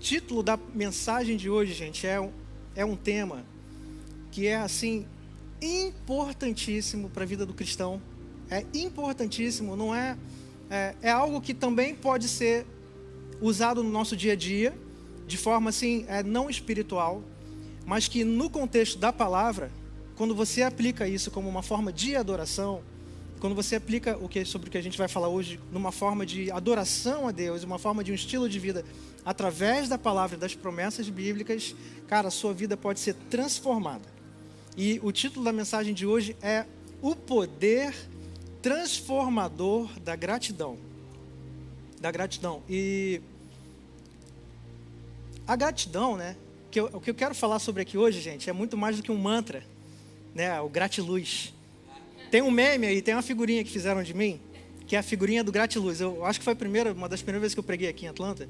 título da mensagem de hoje, gente, é um tema que é, assim, importantíssimo para a vida do cristão. É importantíssimo, não é... É algo que também pode ser usado no nosso dia a dia, de forma, assim, não espiritual, mas que no contexto da palavra, quando você aplica isso como uma forma de adoração, quando você aplica sobre o que a gente vai falar hoje, numa forma de adoração a Deus, uma forma de um estilo de vida, através da palavra e das promessas bíblicas, cara, a sua vida pode ser transformada. E o título da mensagem de hoje é O Poder Transformador da Gratidão. Da gratidão. E a gratidão, né? O que eu quero falar sobre aqui hoje, gente, é muito mais do que um mantra, né? O gratiluz. Tem um meme aí, tem uma figurinha que fizeram de mim, que é a figurinha do gratiluz. Eu acho que foi uma das primeiras vezes que eu preguei aqui em Atlanta.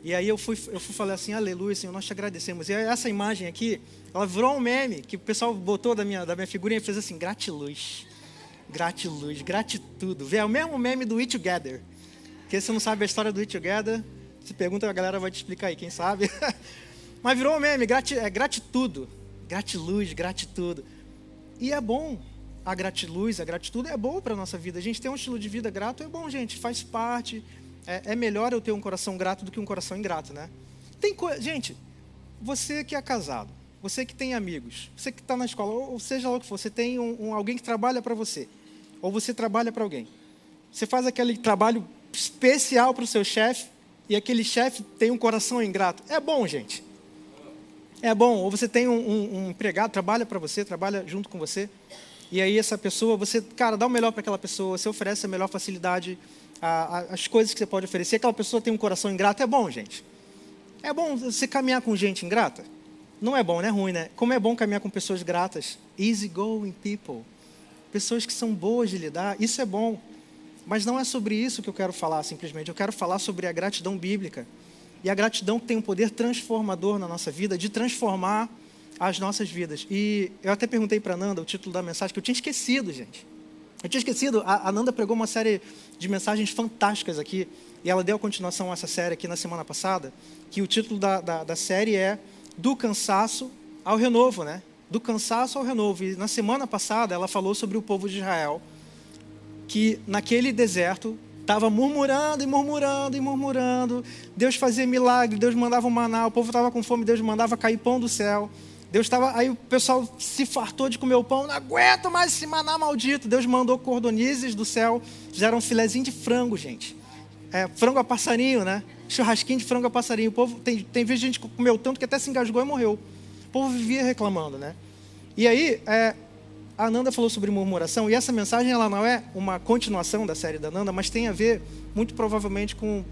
E aí eu fui falar assim, aleluia, Senhor, nós te agradecemos. E essa imagem aqui, ela virou um meme, que o pessoal botou da minha figurinha e fez assim, gratiluz, gratiluz, gratitudo. É o mesmo meme do We Together. Porque se você não sabe a história do We Together, se pergunta, a galera vai te explicar aí, quem sabe. Mas virou um meme, gratitudo, gratiluz, gratitudo. E é bom, a gratiluz, a gratitude é bom para a nossa vida. A gente tem um estilo de vida grato, é bom, gente, faz parte. É melhor eu ter um coração grato do que um coração ingrato, né? Gente, você que é casado, você que tem amigos, você que está na escola, ou seja lá o que for, você tem alguém que trabalha para você, ou você trabalha para alguém. Você faz aquele trabalho especial para o seu chefe, e aquele chefe tem um coração ingrato. É bom, gente. É bom. Ou você tem um empregado, trabalha para você, trabalha junto com você, e aí essa pessoa, você, cara, dá o melhor para aquela pessoa, você oferece a melhor facilidade, as coisas que você pode oferecer. Aquela pessoa tem um coração ingrato, é bom, gente. É bom você caminhar com gente ingrata? Não é bom, não é ruim, né? Como é bom caminhar com pessoas gratas. Easy going people. Pessoas que são boas de lidar, isso é bom. Mas não é sobre isso que eu quero falar, simplesmente. Eu quero falar sobre a gratidão bíblica. E a gratidão que tem um poder transformador na nossa vida, de transformar as nossas vidas. E eu até perguntei para a Nanda o título da mensagem, que eu tinha esquecido, gente. Eu tinha esquecido. A Nanda pregou uma série de mensagens fantásticas aqui, e ela deu a continuação a essa série aqui na semana passada, que o título da série é Do Cansaço ao Renovo, né? Do Cansaço ao Renovo. E na semana passada ela falou sobre o povo de Israel, que naquele deserto estava murmurando e murmurando e murmurando. Deus fazia milagre, Deus mandava um maná, o povo estava com fome, Deus mandava cair pão do céu. Aí o pessoal se fartou de comer o pão, não aguento mais esse maná maldito. Deus mandou cordonizes do céu, fizeram um filezinho de frango, gente. Frango a passarinho, né? Churrasquinho de frango a passarinho. O povo, tem vezes gente que comeu tanto que até se engasgou e morreu. O povo vivia reclamando, né? E aí, a Nanda falou sobre murmuração, e essa mensagem ela não é uma continuação da série da Nanda, mas tem a ver, muito provavelmente, com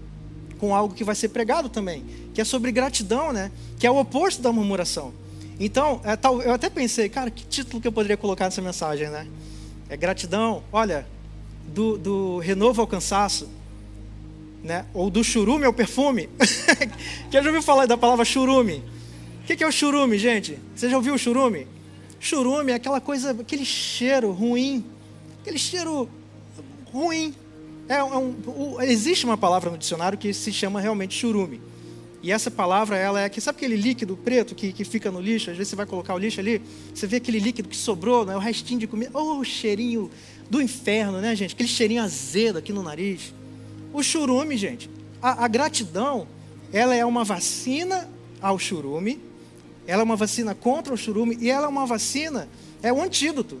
algo que vai ser pregado também, que é sobre gratidão, né? Que é o oposto da murmuração. Então, eu até pensei, cara, que título que eu poderia colocar nessa mensagem, né? Gratidão, olha, do renovo ao cansaço, né? Ou do churume ao perfume. Quem já ouviu falar da palavra churume? O que é o churume, gente? Você já ouviu o churume? Churume é aquela coisa, aquele cheiro ruim. Aquele cheiro ruim. Existe uma palavra no dicionário que se chama realmente churume. E essa palavra, ela é que, sabe aquele líquido preto que fica no lixo? Às vezes você vai colocar o lixo ali, você vê aquele líquido que sobrou, né? O restinho de comida. Oh, o cheirinho do inferno, né, gente? Aquele cheirinho azedo aqui no nariz. O churume, gente. A gratidão, ela é uma vacina ao churume. Ela é uma vacina contra o churume. E ela é uma vacina, é um antídoto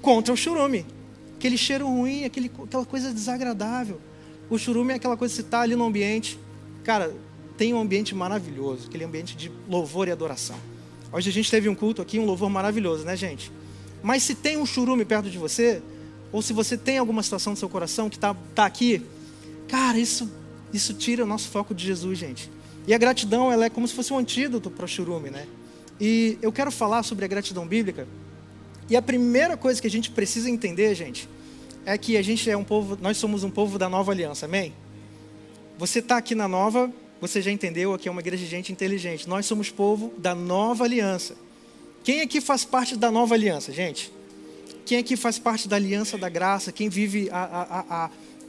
contra o churume. Aquele cheiro ruim, aquela coisa desagradável. O churume é aquela coisa que você está ali no ambiente. Cara, tem um ambiente maravilhoso, aquele ambiente de louvor e adoração. Hoje a gente teve um culto aqui, um louvor maravilhoso, né, gente? Mas se tem um churume perto de você, ou se você tem alguma situação no seu coração que tá aqui, cara, isso tira o nosso foco de Jesus, gente. E a gratidão, ela é como se fosse um antídoto para o churume, né? E eu quero falar sobre a gratidão bíblica. E a primeira coisa que a gente precisa entender, gente, é que a gente é um povo, nós somos um povo da nova aliança, amém? Você está aqui na nova, você já entendeu, aqui é uma igreja de gente inteligente. Nós somos povo da nova aliança. Quem aqui faz parte da nova aliança, gente? Quem aqui faz parte da aliança da graça? Quem vive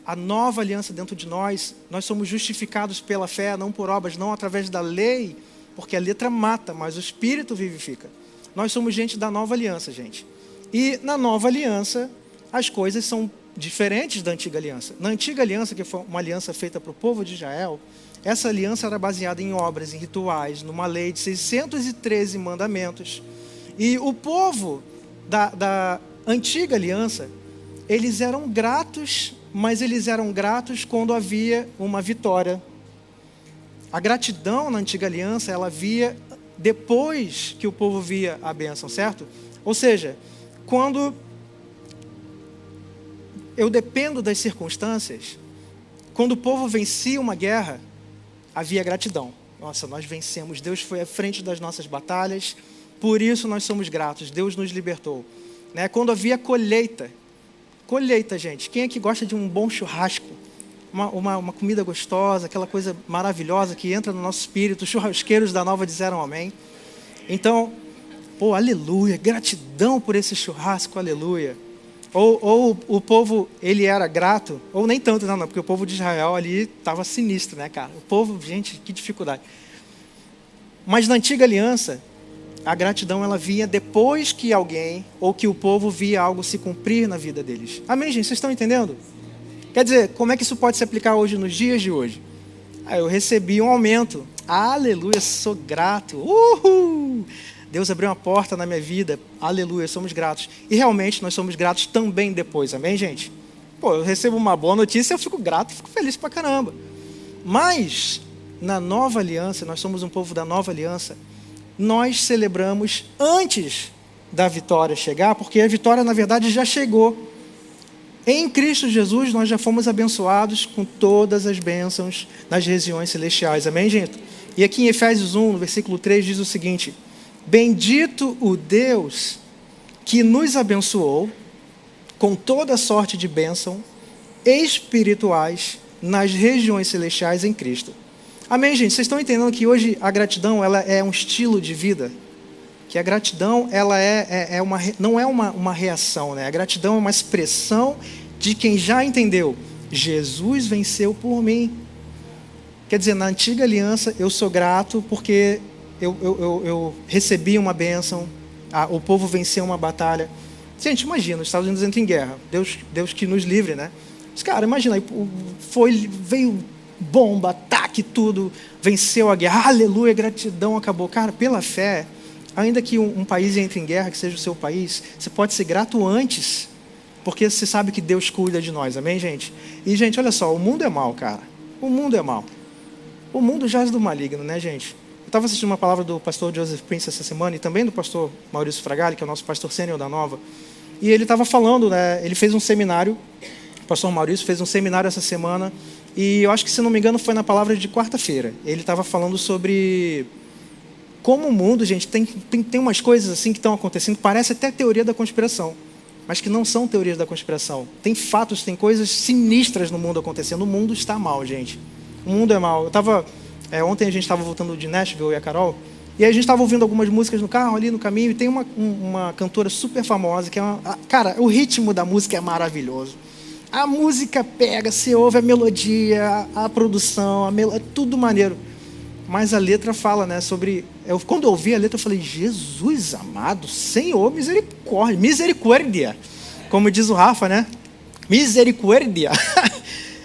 a nova aliança dentro de nós, nós somos justificados pela fé, não por obras, não através da lei, porque a letra mata, mas o Espírito vivifica. Nós somos gente da nova aliança, gente. E na nova aliança, as coisas são diferentes da antiga aliança. Na antiga aliança, que foi uma aliança feita para o povo de Israel, essa aliança era baseada em obras, em rituais, numa lei de 613 mandamentos. E o povo da antiga aliança, eles eram gratos, mas eles eram gratos quando havia uma vitória. A gratidão na antiga aliança, ela via depois que o povo via a bênção, certo? Ou seja, quando eu dependo das circunstâncias, quando o povo vencia uma guerra, havia gratidão. Nossa, nós vencemos, Deus foi à frente das nossas batalhas, por isso nós somos gratos, Deus nos libertou. Né? Quando havia colheita, gente, quem é que gosta de um bom churrasco? Uma comida gostosa, aquela coisa maravilhosa que entra no nosso espírito, os churrasqueiros da Nova disseram amém. Então, aleluia, gratidão por esse churrasco, aleluia. Ou o povo, ele era grato, ou nem tanto, não, porque o povo de Israel ali estava sinistro, né, cara? O povo, gente, que dificuldade. Mas na antiga aliança, a gratidão, ela vinha depois que alguém, ou que o povo via algo se cumprir na vida deles. Amém, gente? Vocês estão entendendo? Quer dizer, como é que isso pode se aplicar hoje, nos dias de hoje? Eu recebi um aumento. Aleluia, sou grato. Uhul! Deus abriu uma porta na minha vida. Aleluia, somos gratos. E realmente nós somos gratos também depois. Amém, gente? Eu recebo uma boa notícia, eu fico grato, fico feliz pra caramba. Mas, na nova aliança, nós somos um povo da nova aliança, nós celebramos antes da vitória chegar, porque a vitória, na verdade, já chegou. Em Cristo Jesus, nós já fomos abençoados com todas as bênçãos nas regiões celestiais. Amém, gente? E aqui em Efésios 1, no versículo 3, diz o seguinte: bendito o Deus que nos abençoou com toda sorte de bênção espirituais nas regiões celestiais em Cristo. Amém, gente? Vocês estão entendendo que hoje a gratidão, ela é um estilo de vida? Que a gratidão, ela não é uma reação, né? A gratidão é uma expressão de quem já entendeu: Jesus venceu por mim. Quer dizer, na antiga aliança, eu sou grato porque eu recebi uma bênção, o povo venceu uma batalha. Gente, imagina, os Estados Unidos entram em guerra. Deus que nos livre, né? Mas, cara, imagina, veio bomba, ataque, tudo, venceu a guerra, aleluia, gratidão, acabou. Cara, pela fé, ainda que um país entre em guerra, que seja o seu país, você pode ser grato antes, porque você sabe que Deus cuida de nós, amém, gente? E, gente, olha só, o mundo é mau, cara. O mundo é mau. O mundo jaz do maligno, né, gente? Eu estava assistindo uma palavra do pastor Joseph Prince essa semana, e também do pastor Maurício Fragali, que é o nosso pastor sênior da Nova, e ele estava falando, né, ele fez um seminário, o pastor Maurício fez um seminário essa semana, e eu acho que, se não me engano, foi na palavra de quarta-feira. Ele estava falando sobre como o mundo, gente, tem umas coisas assim que estão acontecendo, parece até teoria da conspiração, mas que não são teorias da conspiração. Tem fatos, tem coisas sinistras no mundo acontecendo. O mundo está mal, gente. O mundo é mal. Ontem a gente estava voltando de Nashville, eu e a Carol, e aí a gente estava ouvindo algumas músicas no carro, ali no caminho, e tem uma cantora super famosa, que cara, o ritmo da música é maravilhoso. A música pega, você ouve a melodia, a produção, é tudo maneiro. Mas a letra fala, né, sobre... Quando eu ouvi a letra, eu falei: Jesus amado, Senhor, misericórdia. Como diz o Rafa, né? Misericórdia.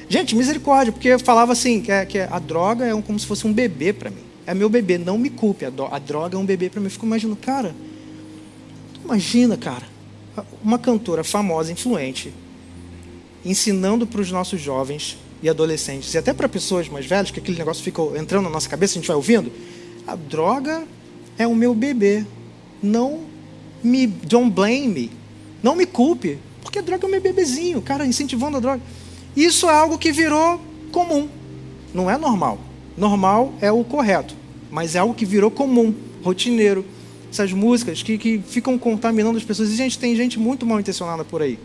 Gente, misericórdia, porque eu falava assim, que a droga é como se fosse um bebê para mim. É meu bebê, não me culpe, a droga é um bebê para mim. Eu fico imaginando, cara, uma cantora famosa, influente, ensinando para os nossos jovens e adolescentes, e até para pessoas mais velhas, que aquele negócio fica entrando na nossa cabeça, a gente vai ouvindo: a droga é o meu bebê, don't blame me, não me culpe, porque a droga é o meu bebezinho, cara, incentivando a droga. Isso é algo que virou comum, não é normal. Normal é o correto, mas é algo que virou comum, rotineiro. Essas músicas que ficam contaminando as pessoas. E, gente, tem gente muito mal intencionada por aí.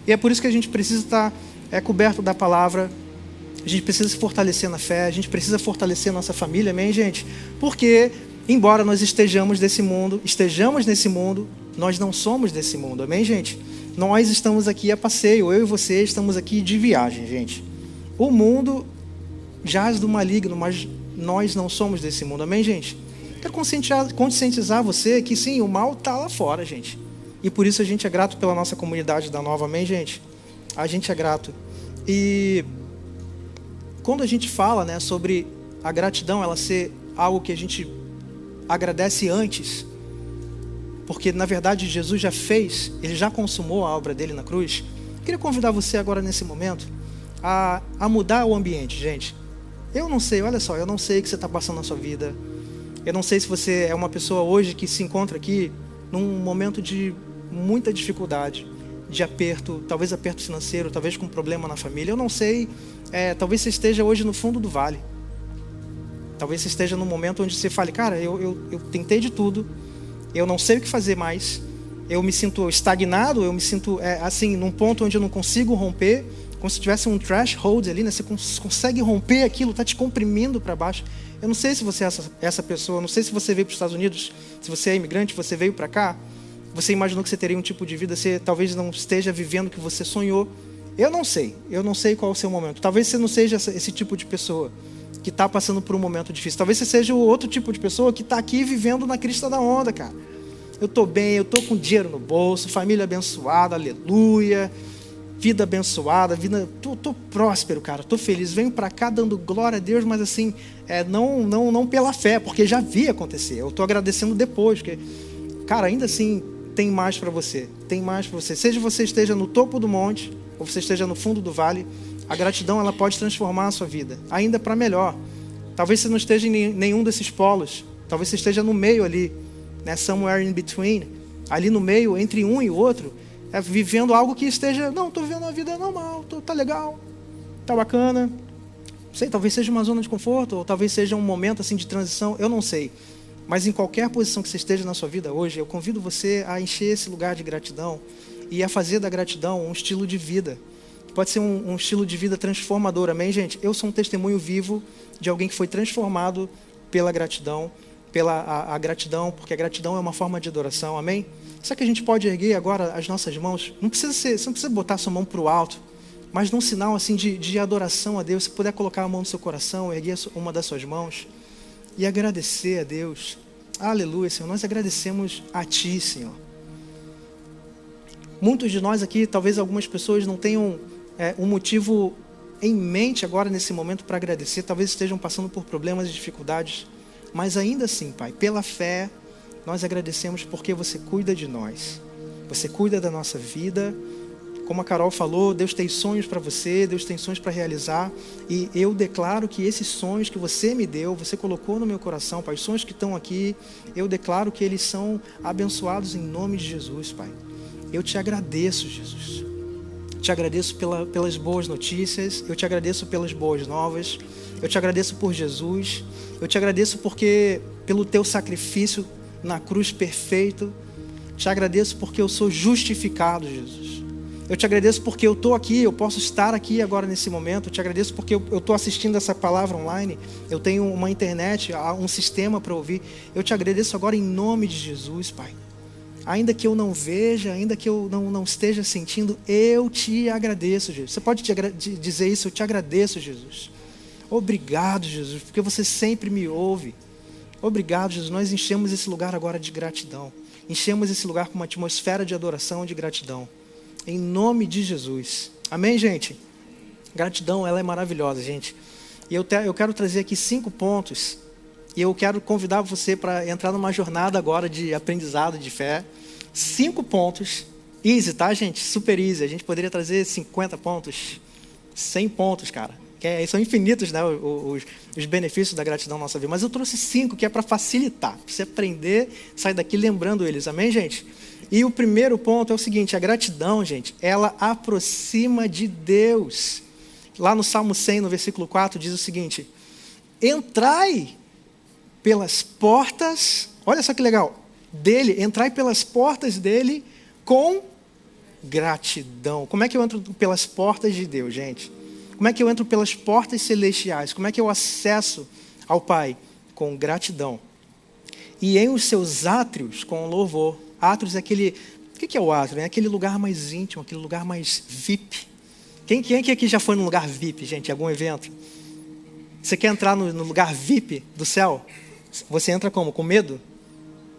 E é por isso que a gente precisa estar coberto da palavra. A gente precisa se fortalecer na fé. A gente precisa fortalecer a nossa família, amém, gente? Porque, embora nós estejamos nesse mundo, nós não somos desse mundo, amém, gente? nós estamos aqui a passeio, eu e você estamos aqui de viagem, gente. O mundo jaz do maligno, mas nós não somos desse mundo, amém, gente? Quero conscientizar você que sim, o mal está lá fora, gente. E por isso a gente é grato pela nossa comunidade da Nova, amém, gente? A gente é grato. E quando a gente fala, né, sobre a gratidão, ela ser algo que a gente agradece antes, porque na verdade Jesus já fez, Ele já consumou a obra dele na cruz. Eu queria convidar você agora nesse momento a mudar o ambiente, gente. Eu não sei, olha só, eu não sei o que você está passando na sua vida. Eu não sei se você é uma pessoa hoje que se encontra aqui num momento de muita dificuldade, de aperto, talvez aperto financeiro, talvez com problema na família. Eu não sei, talvez você esteja hoje no fundo do vale. Talvez você esteja num momento onde você fale, cara, eu tentei de tudo, eu não sei o que fazer mais, eu me sinto estagnado, eu me sinto assim, num ponto onde eu não consigo romper, como se tivesse um threshold ali, né? Você consegue romper aquilo, está te comprimindo para baixo. Eu não sei se você é essa pessoa, não sei se você veio para os Estados Unidos, se você é imigrante, você veio para cá, você imaginou que você teria um tipo de vida, você talvez não esteja vivendo o que você sonhou. Eu não sei qual é o seu momento. Talvez você não seja esse tipo de pessoa que está passando por um momento difícil. Talvez você seja o outro tipo de pessoa que está aqui vivendo na crista da onda, cara. Eu estou bem, eu estou com dinheiro no bolso, família abençoada, aleluia. Vida abençoada, tô próspero, cara, tô feliz, venho para cá dando glória a Deus, mas assim, não pela fé, porque já vi acontecer, eu tô agradecendo depois, porque, cara, ainda assim, tem mais para você, seja você esteja no topo do monte, ou você esteja no fundo do vale, a gratidão, ela pode transformar a sua vida, ainda para melhor. Talvez você não esteja em nenhum desses polos, talvez você esteja no meio ali, né, somewhere in between, ali no meio, entre um e o outro, vivendo algo que esteja, não, estou vivendo uma vida normal, tá legal, tá bacana, não sei, talvez seja uma zona de conforto, ou talvez seja um momento assim de transição, eu não sei, mas em qualquer posição que você esteja na sua vida hoje, eu convido você a encher esse lugar de gratidão e a fazer da gratidão um estilo de vida, pode ser um estilo de vida transformador, amém, gente? Eu sou um testemunho vivo de alguém que foi transformado pela gratidão, a gratidão, porque a gratidão é uma forma de adoração, amém? Será que a gente pode erguer agora as nossas mãos? Você não precisa botar sua mão para o alto, mas num sinal assim de adoração a Deus. Se puder colocar a mão no seu coração, erguer uma das suas mãos e agradecer a Deus. Aleluia, Senhor. Nós agradecemos a Ti, Senhor. Muitos de nós aqui, talvez algumas pessoas não tenham um motivo em mente agora nesse momento para agradecer. Talvez estejam passando por problemas e dificuldades. Mas ainda assim, Pai, pela fé, nós agradecemos porque você cuida de nós. Você cuida da nossa vida. Como a Carol falou, Deus tem sonhos para você, Deus tem sonhos para realizar. E eu declaro que esses sonhos que você me deu, você colocou no meu coração, Pai, os sonhos que estão aqui, eu declaro que eles são abençoados em nome de Jesus, Pai. Eu te agradeço, Jesus. Te agradeço pelas boas notícias, eu te agradeço pelas boas novas, eu te agradeço por Jesus, eu te agradeço pelo teu sacrifício na cruz perfeito. Te agradeço porque eu sou justificado, Jesus. Eu te agradeço porque eu estou aqui, eu posso estar aqui agora nesse momento. Eu te agradeço porque eu estou assistindo essa palavra online. Eu tenho uma internet, um sistema para ouvir. Eu te agradeço agora em nome de Jesus, Pai. Ainda que eu não veja, ainda que eu não esteja sentindo, eu te agradeço, Jesus. Você pode dizer isso, eu te agradeço, Jesus. Obrigado, Jesus, porque você sempre me ouve. Obrigado, Jesus. Nós enchemos esse lugar agora de gratidão. Enchemos esse lugar com uma atmosfera de adoração e de gratidão. Em nome de Jesus. Amém, gente? Gratidão, ela é maravilhosa, gente. E eu quero trazer aqui 5 pontos. E eu quero convidar você para entrar numa jornada agora de aprendizado, de fé. 5 pontos. Easy, tá, gente? Super easy. A gente poderia trazer 50 pontos. 100 pontos, cara. São infinitos, né, os benefícios da gratidão na nossa vida. Mas eu trouxe 5 que é para facilitar. Para você aprender, sair daqui lembrando eles. Amém, gente? E o primeiro ponto é o seguinte. A gratidão, gente, ela aproxima de Deus. Lá no Salmo 100, no versículo 4, diz o seguinte. Entrai pelas portas, olha só que legal, entrai pelas portas dele com gratidão. Como é que eu entro pelas portas de Deus, gente? Como é que eu entro pelas portas celestiais? Como é que eu acesso ao Pai? Com gratidão. E em os seus átrios, com louvor. Átrios é que é o átrio? É aquele lugar mais íntimo, aquele lugar mais VIP. Quem é que aqui já foi no lugar VIP, gente, em algum evento? Você quer entrar no lugar VIP do céu? Você entra como? Com medo?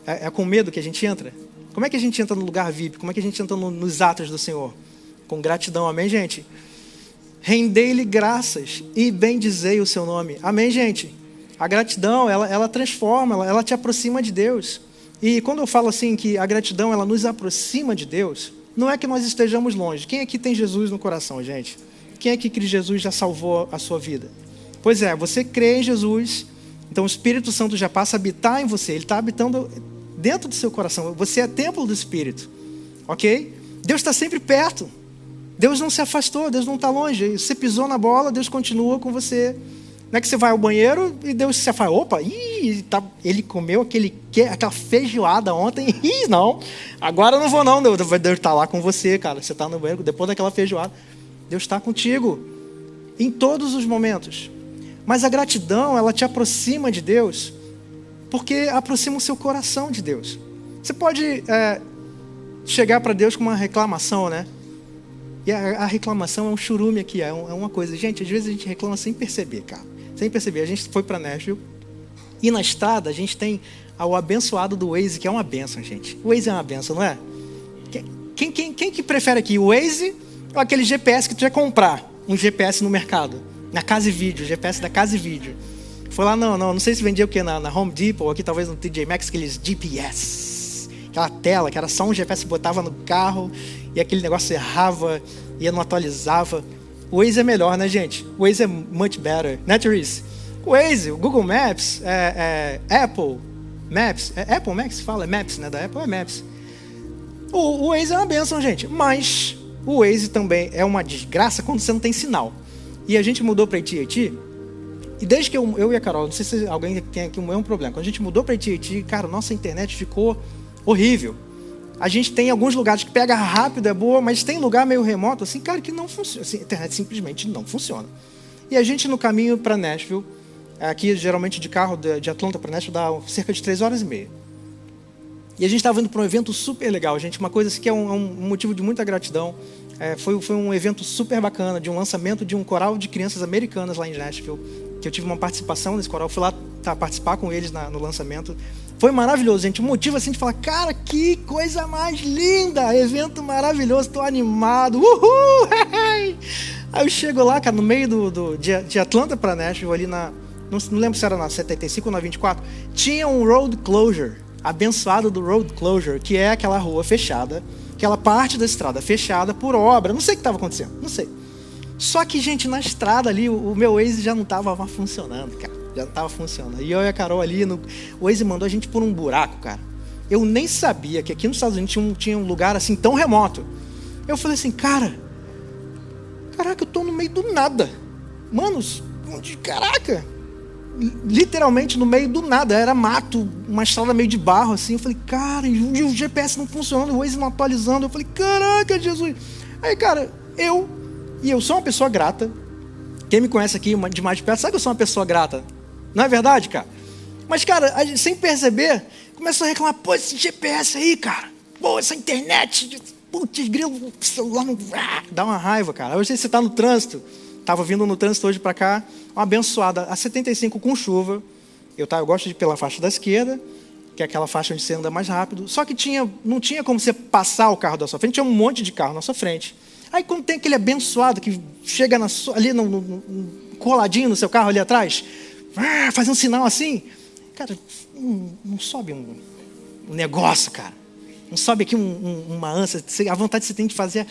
É com medo que a gente entra? Como é que a gente entra no lugar VIP? Como é que a gente entra nos atos do Senhor? Com gratidão, amém, gente? Rendei-lhe graças e bendizei o seu nome. Amém, gente? A gratidão, ela transforma, ela te aproxima de Deus. E quando eu falo assim que a gratidão, ela nos aproxima de Deus, não é que nós estejamos longe. Quem aqui tem Jesus no coração, gente? Quem aqui crê que Jesus já salvou a sua vida? Pois é, você crê em Jesus, então o Espírito Santo já passa a habitar em você. Ele está habitando dentro do seu coração. Você é templo do Espírito, ok? Deus está sempre perto. Deus não se afastou, Deus não está longe. Você pisou na bola, Deus continua com você. Não é que você vai ao banheiro e Deus se afasta. Opa, ele comeu aquela feijoada ontem. Não, agora eu não vou não. Deus está lá com você, cara. Você está no banheiro, depois daquela feijoada. Deus está contigo em todos os momentos. Mas a gratidão, ela te aproxima de Deus, porque aproxima o seu coração de Deus. Você pode chegar para Deus com uma reclamação, né? E a reclamação é um churume aqui, é uma coisa. Gente, às vezes a gente reclama sem perceber, cara. Sem perceber. A gente foi para Nashville e na estrada a gente tem o abençoado do Waze, que é uma bênção, gente. O Waze é uma bênção, não é? Quem que prefere aqui, o Waze ou aquele GPS que tu ia comprar? Um GPS no mercado, na Casa e Vídeo, GPS da Casa e Vídeo. Foi lá, não sei se vendia o quê, na Home Depot, ou aqui talvez no TJ Maxx, aqueles GPS. Aquela tela que era só um GPS que botava no carro e aquele negócio errava e não atualizava. O Waze é melhor, né, gente? O Waze é much better, né, Therese? O Waze, o Google Maps, Apple Maps, Apple Maps fala, Maps, né, da Apple é Maps. O Waze é uma bênção, gente, mas o Waze também é uma desgraça quando você não tem sinal. E a gente mudou para AT&T, e desde que eu e a Carol, não sei se alguém tem aqui o mesmo problema, quando a gente mudou para AT&T, cara, nossa internet ficou horrível. A gente tem alguns lugares que pega rápido, é boa, mas tem lugar meio remoto, assim, cara, que não funciona. Assim, a internet simplesmente não funciona. E a gente no caminho para Nashville, aqui geralmente de carro de Atlanta para Nashville dá cerca de 3h30. E a gente estava indo para um evento super legal, gente, uma coisa assim que é um motivo de muita gratidão. Foi um evento super bacana, de um lançamento de um coral de crianças americanas lá em Nashville, que eu tive uma participação nesse coral, fui lá participar com eles no lançamento. Foi maravilhoso, gente. O motivo assim de falar, cara, que coisa mais linda, evento maravilhoso, estou animado, uhul! Aí eu chego lá, cara, no meio de Atlanta para Nashville, ali não lembro se era na 75 ou na 24, tinha um road closure, abençoado do road closure, que é aquela rua fechada, aquela parte da estrada fechada por obra, não sei o que estava acontecendo, não sei. Só que, gente, na estrada ali, o meu Waze já não estava funcionando, cara. Já não estava funcionando. E eu e a Carol ali, o Waze mandou a gente por um buraco, cara. Eu nem sabia que aqui nos Estados Unidos tinha um lugar assim tão remoto. Eu falei assim, caraca, eu tô no meio do nada. Manos, caraca. Literalmente no meio do nada. Era mato, uma estrada meio de barro assim. Eu falei, cara, e o GPS não funcionando, o Waze não atualizando. Eu falei, caraca, Jesus. Aí, cara, eu sou uma pessoa grata. Quem me conhece aqui de mais de perto sabe que eu sou uma pessoa grata. Não é verdade, cara? Mas, cara, a gente, sem perceber, começou a reclamar, pô, esse GPS aí, cara. Pô, essa internet, putz, grilo, celular não... Dá uma raiva, cara. Hoje você está no trânsito. Estava vindo no trânsito hoje para cá, uma abençoada, a 75 com chuva. Eu gosto de ir pela faixa da esquerda, que é aquela faixa onde você anda mais rápido. Só que não tinha como você passar o carro da sua frente, tinha um monte de carro na sua frente. Aí quando tem aquele abençoado que chega ali coladinho no seu carro ali atrás, faz um sinal assim, cara, não sobe um negócio, cara. Não sobe aqui uma ânsia, a vontade que você tem de fazer,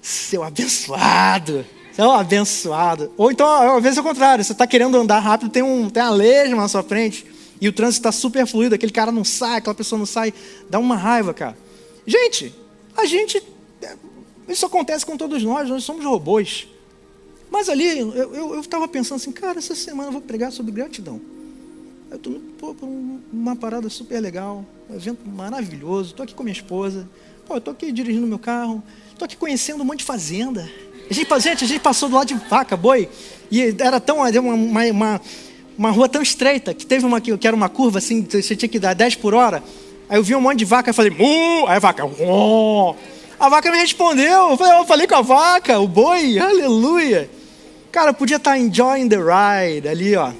seu abençoado. Seu abençoado. Ou então, às vezes é o contrário, você está querendo andar rápido, tem uma lesma na sua frente, e o trânsito está super fluido, aquele cara não sai, aquela pessoa não sai, dá uma raiva, cara. Gente, isso acontece com todos nós somos robôs. Mas ali, eu estava pensando assim, cara, essa semana eu vou pregar sobre gratidão. Eu estou por uma parada super legal, um evento maravilhoso, estou aqui com minha esposa, eu estou aqui dirigindo meu carro, estou aqui conhecendo um monte de fazenda. A gente passou do lado de vaca, boi, e era uma rua tão estreita, que teve que era uma curva assim, você tinha que dar 10 por hora, Aí eu vi um monte de vaca, eu falei, mu! Aí a vaca, oh! A vaca me respondeu, eu falei com a vaca, o boi, aleluia. Cara, eu podia estar enjoying the ride ali, ó.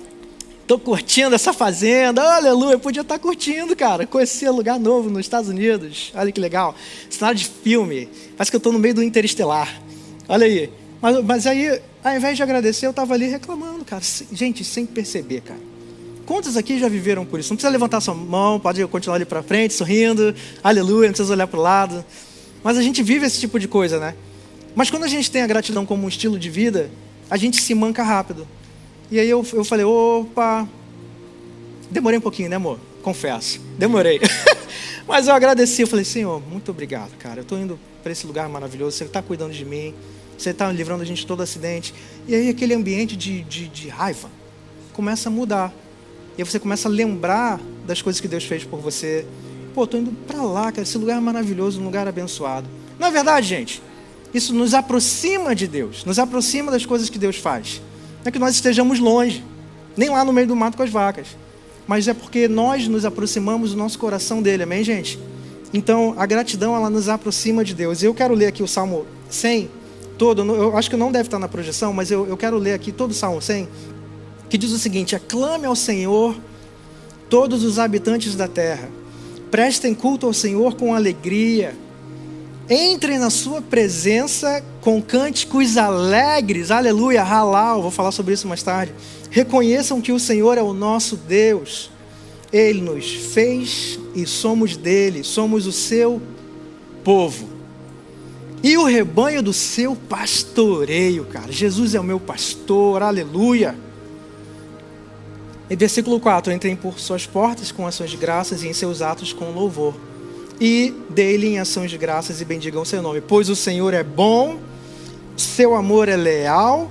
Tô curtindo essa fazenda, aleluia. Eu podia estar curtindo, cara. Conhecer lugar novo nos Estados Unidos. Olha que legal. Cenário de filme. Parece que eu tô no meio do Interestelar. Olha aí. Mas aí, ao invés de agradecer, eu tava ali reclamando, cara. Gente, sem perceber, cara. Quantos aqui já viveram por isso? Não precisa levantar sua mão, pode continuar ali para frente, sorrindo. Aleluia, não precisa olhar para o lado. Mas a gente vive esse tipo de coisa, né? Mas quando a gente tem a gratidão como um estilo de vida, a gente se manca rápido. E aí eu falei, opa, demorei um pouquinho, né, amor? Confesso, demorei. Mas eu agradeci, eu falei, Senhor, muito obrigado, cara. Eu estou indo para esse lugar maravilhoso, você está cuidando de mim, você está livrando a gente de todo acidente. E aí aquele ambiente de raiva começa a mudar. E aí você começa a lembrar das coisas que Deus fez por você. Pô, estou indo para lá, cara, esse lugar é maravilhoso, um lugar abençoado. Não é verdade, gente? Isso nos aproxima de Deus, nos aproxima das coisas que Deus faz. Não é que nós estejamos longe, nem lá no meio do mato com as vacas, mas é porque nós nos aproximamos do nosso coração dele, amém, gente? Então, a gratidão, ela nos aproxima de Deus. E eu quero ler aqui o Salmo 100 todo, eu acho que não deve estar na projeção, mas eu quero ler aqui todo o Salmo 100, que diz o seguinte: aclame ao Senhor todos os habitantes da terra, prestem culto ao Senhor com alegria, entrem na sua presença com cânticos alegres, aleluia, halal, vou falar sobre isso mais tarde. Reconheçam que o Senhor é o nosso Deus, Ele nos fez e somos dele, somos o seu povo e o rebanho do seu pastoreio, cara. Jesus é o meu pastor, aleluia. Em versículo 4, entrem por suas portas com ações de graças e em seus atos com louvor. E dê-lhe em ações de graças e bendigam o seu nome. Pois o Senhor é bom, seu amor é leal,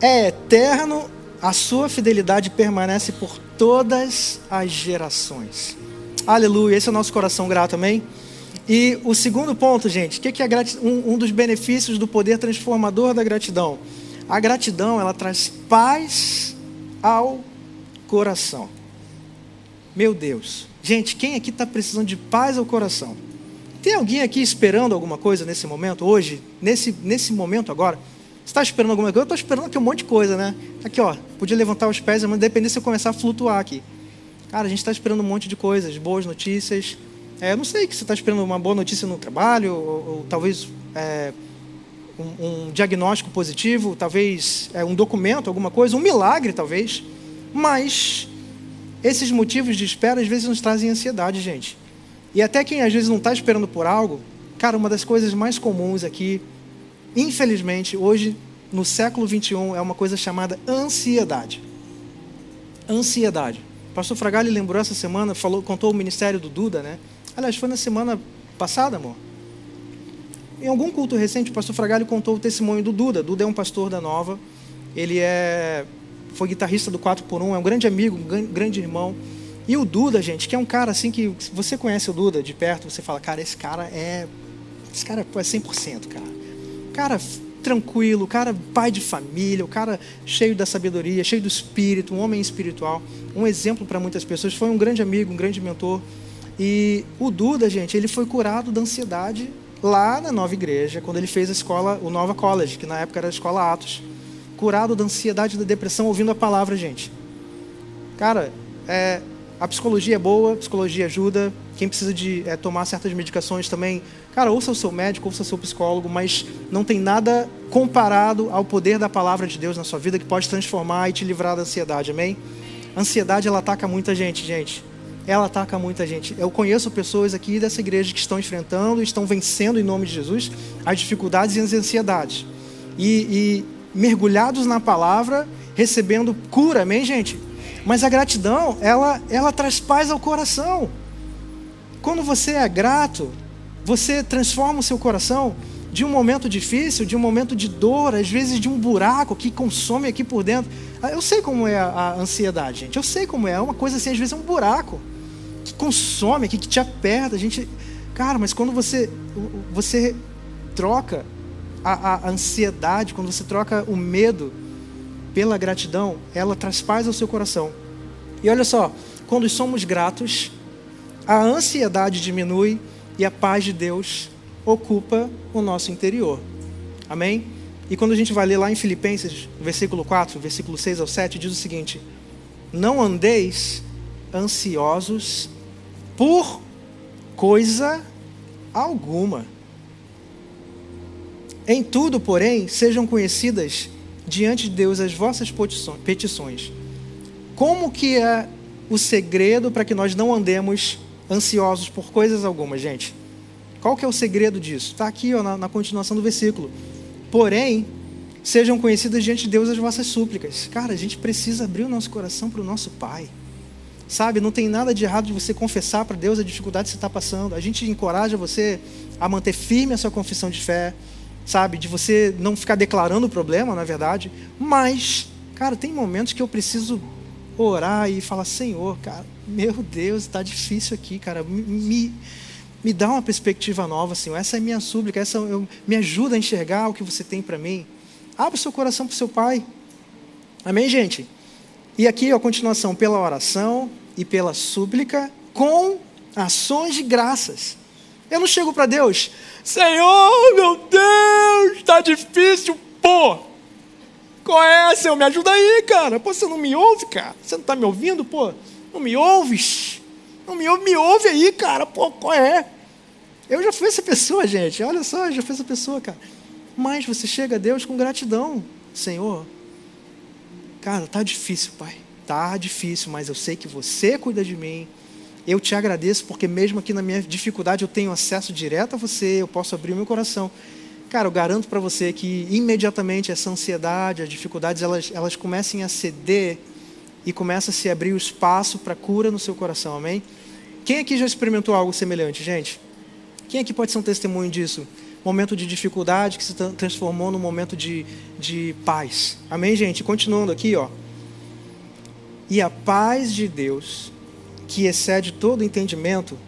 é eterno, a sua fidelidade permanece por todas as gerações. Aleluia, esse é o nosso coração grato, amém? E o segundo ponto, gente, o que é um dos benefícios do poder transformador da gratidão? A gratidão, ela traz paz ao coração. Meu Deus. Gente, quem aqui está precisando de paz ao coração? Tem alguém aqui esperando alguma coisa nesse momento, hoje? Nesse momento agora? Você está esperando alguma coisa? Eu estou esperando aqui um monte de coisa, né? Aqui, ó, podia levantar os pés, mas depender se eu começar a flutuar aqui. Cara, a gente está esperando um monte de coisas, boas notícias. Eu não sei que você está esperando uma boa notícia no trabalho, ou talvez um diagnóstico positivo, talvez um documento, alguma coisa, um milagre, talvez. Mas esses motivos de espera às vezes nos trazem ansiedade, gente. E até quem às vezes não está esperando por algo, cara, uma das coisas mais comuns aqui, infelizmente, hoje, no século 21, é uma coisa chamada ansiedade. Ansiedade. O pastor Fragale lembrou essa semana, contou o ministério do Duda, né? Aliás, foi na semana passada, amor. Em algum culto recente, o pastor Fragale contou o testemunho do Duda. Duda é um pastor da Nova. Ele foi guitarrista do 4x1, é um grande amigo, um grande irmão. E o Duda, gente, que é um cara assim que, se você conhece o Duda de perto, você fala, cara, esse cara é 100%, cara. Cara tranquilo, cara pai de família, o cara cheio da sabedoria, cheio do espírito, um homem espiritual, um exemplo para muitas pessoas. Foi um grande amigo, um grande mentor. E o Duda, gente, ele foi curado da ansiedade lá na Nova Igreja, quando ele fez a escola, o Nova College, que na época era a escola Atos. Curado da ansiedade e da depressão, ouvindo a palavra, gente. Cara, a psicologia é boa, a psicologia ajuda. Quem precisa de tomar certas medicações também, cara, ouça o seu médico, ouça o seu psicólogo, mas não tem nada comparado ao poder da palavra de Deus na sua vida que pode transformar e te livrar da ansiedade, amém? A ansiedade, ela ataca muita gente, gente. Ela ataca muita gente. Eu conheço pessoas aqui dessa igreja que estão enfrentando, estão vencendo em nome de Jesus as dificuldades e as ansiedades. E mergulhados na palavra, recebendo cura, amém, gente? Mas a gratidão, ela traz paz ao coração. Quando você é grato, você transforma o seu coração de um momento difícil, de um momento de dor, às vezes de um buraco que consome aqui por dentro. Eu sei como é a ansiedade, gente. Eu sei como é. É uma coisa assim, às vezes é um buraco que consome aqui, que te aperta. Cara, mas quando você troca a ansiedade, quando você troca o medo pela gratidão, ela traz paz ao seu coração. E olha só, quando somos gratos, a ansiedade diminui e a paz de Deus ocupa o nosso interior. Amém? E quando a gente vai ler lá em Filipenses, versículo 4, versículo 6 ao 7, diz o seguinte: não andeis ansiosos por coisa alguma. Em tudo, porém, sejam conhecidas diante de Deus as vossas petições. Como que é o segredo para que nós não andemos ansiosos por coisas algumas, gente? Qual que é o segredo disso? Está aqui, ó, na continuação do versículo. Porém, sejam conhecidas diante de Deus as vossas súplicas. Cara, a gente precisa abrir o nosso coração para o nosso Pai. Sabe, não tem nada de errado de você confessar para Deus a dificuldade que você está passando. A gente encoraja você a manter firme a sua confissão de fé, sabe, de você não ficar declarando o problema, na verdade. Mas, cara, tem momentos que eu preciso orar e falar: Senhor, cara, meu Deus, está difícil aqui, cara, me dá uma perspectiva nova, Senhor. Essa é a minha súplica, me ajuda a enxergar o que você tem para mim. Abra o seu coração para o seu Pai. Amém, gente? E aqui, a continuação, pela oração e pela súplica, com ações de graças. Eu não chego para Deus: Senhor, meu Deus, está difícil, pô. Qual é, Senhor? Me ajuda aí, cara. Pô, você não me ouve, cara? Você não está me ouvindo, pô? Não me ouves? Não me ouve aí, cara. Pô, qual é? Eu já fui essa pessoa, gente. Olha só, eu já fui essa pessoa, cara. Mas você chega a Deus com gratidão. Senhor, cara, tá difícil, Pai. Tá difícil, mas eu sei que você cuida de mim. Eu te agradeço porque mesmo aqui na minha dificuldade eu tenho acesso direto a você. Eu posso abrir o meu coração. Cara, eu garanto para você que imediatamente essa ansiedade, as dificuldades, elas comecem a ceder e começa a se abrir o espaço para cura no seu coração, amém? Quem aqui já experimentou algo semelhante, gente? Quem aqui pode ser um testemunho disso? Momento de dificuldade que se transformou num momento de paz, amém, gente? Continuando aqui, ó. E a paz de Deus, que excede todo entendimento,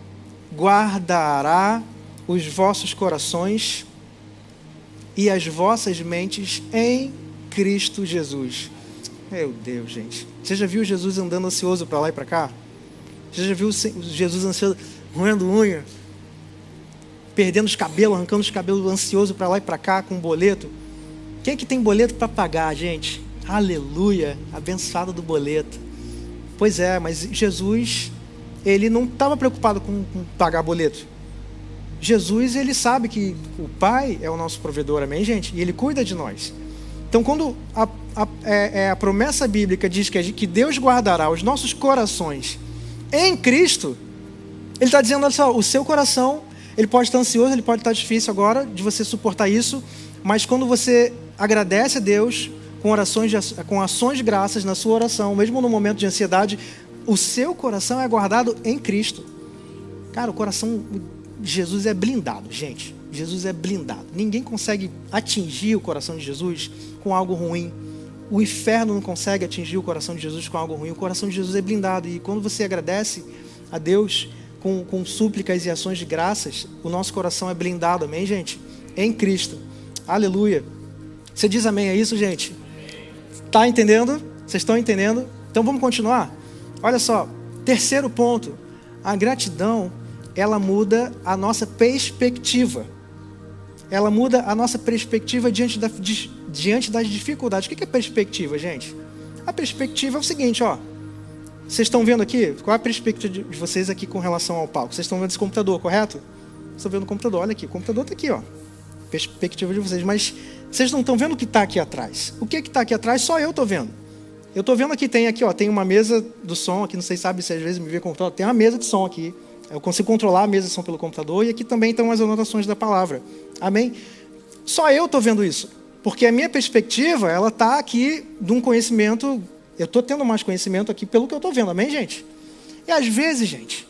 guardará os vossos corações e as vossas mentes em Cristo Jesus. Meu Deus, gente. Você já viu Jesus andando ansioso para lá e para cá? Você já viu Jesus ansioso, roendo unha, perdendo os cabelos, arrancando os cabelos, ansioso para lá e para cá com um boleto? Quem é que tem boleto para pagar, gente? Aleluia, abençoado do boleto. Pois é, mas Jesus, ele não estava preocupado com pagar boleto. Jesus, ele sabe que o Pai é o nosso provedor, amém, gente? E ele cuida de nós. Então, quando a promessa bíblica diz que Deus guardará os nossos corações em Cristo, ele está dizendo: olha só, o seu coração, ele pode estar ansioso, ele pode estar difícil agora de você suportar isso, mas quando você agradece a Deus com ações de graças na sua oração, mesmo no momento de ansiedade, o seu coração é guardado em Cristo. Cara, o coração de Jesus é blindado, gente. Jesus é blindado. Ninguém consegue atingir o coração de Jesus com algo ruim. O inferno não consegue atingir o coração de Jesus com algo ruim. O coração de Jesus é blindado. E quando você agradece a Deus com súplicas e ações de graças, o nosso coração é blindado, amém, gente? Em Cristo. Aleluia. Você diz amém a isso, gente? Tá entendendo? Vocês estão entendendo? Então vamos continuar? Olha só, terceiro ponto. A gratidão, ela muda a nossa perspectiva. Ela muda a nossa perspectiva diante das dificuldades. O que é perspectiva, gente? A perspectiva é o seguinte, ó. Vocês estão vendo aqui? Qual é a perspectiva de vocês aqui com relação ao palco? Vocês estão vendo esse computador, correto? Vocês estão vendo o computador, olha aqui. O computador está aqui, ó. Perspectiva de vocês. Mas vocês não estão vendo o que está aqui atrás. O que está aqui atrás, só eu estou vendo. Eu estou vendo que tem aqui, ó. Tem uma mesa do som aqui. Não sei se sabe se às vezes me vê com o computador. Tem uma mesa de som aqui. Eu consigo controlar a mesa de som pelo computador. E aqui também estão as anotações da palavra. Amém? Só eu estou vendo isso. Porque a minha perspectiva, ela está aqui de um conhecimento. Eu estou tendo mais conhecimento aqui pelo que eu estou vendo. Amém, gente? E às vezes, gente,